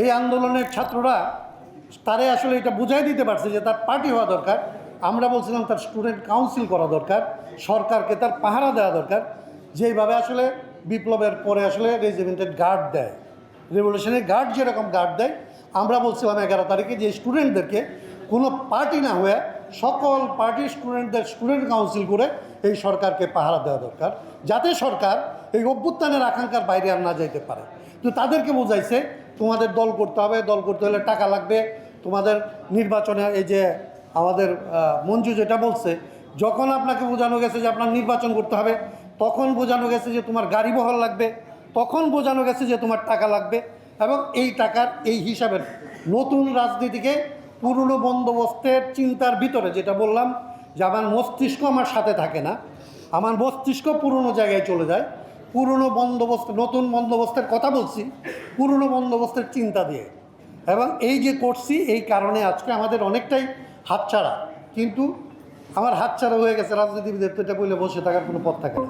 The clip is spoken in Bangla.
এই আন্দোলনের ছাত্ররা তারে আসলে এটা বুঝাই দিতে পারছে যে তার পার্টি হওয়া দরকার। আমরা বলছিলাম তার স্টুডেন্ট কাউন্সিল করা দরকার, সরকারকে তার পাহারা দেওয়া দরকার, যেইভাবে আসলে বিপ্লবের পরে আসলে রেজিমেন্টেড গার্ড দেয়, রেভলিউশনারি গার্ড যেরকম গার্ড দেয়। আমরা বলছিলাম 11 তারিখে যে স্টুডেন্টদেরকে কোনো পার্টি না হয়ে সকল পার্টির স্টুডেন্টদের স্টুডেন্ট কাউন্সিল করে এই সরকারকে পাহারা দেওয়া দরকার, যাতে সরকার এই অভ্যুত্থানের আকাঙ্ক্ষার বাইরে আর না যাইতে পারে। তো তাদেরকে বোঝাইছে তোমাদের দল করতে হবে, দল করতে হলে টাকা লাগবে, তোমাদের নির্বাচনে এই যে আমাদের মঞ্জু যেটা বলছে, যখন আপনাকে বোঝানো গেছে যে আপনার নির্বাচন করতে হবে, তখন বোঝানো গেছে যে তোমার গাড়ি বহর লাগবে, তখন বোঝানো গেছে যে তোমার টাকা লাগবে। এবং এই টাকার এই হিসাবের নতুন রাজনীতিকে পুরনো বন্দোবস্তের চিন্তার ভিতরে, যেটা বললাম যে আমার মস্তিষ্ক আমার সাথে থাকে না, আমার মস্তিষ্ক পুরনো জায়গায় চলে যায়, পুরনো বন্দোবস্ত নতুন বন্দোবস্তের কথা বলছি, পুরনো বন্দোবস্তের চিন্তা দিয়ে। এবং এই যে করছি, এই কারণে আজকে আমাদের অনেকটাই হাতছাড়া, কিন্তু আমার হাতছাড়া হয়ে গেছে রাজনীতিবিদের, তো এটা বলে বসে থাকার কোনো পথ থাকে না।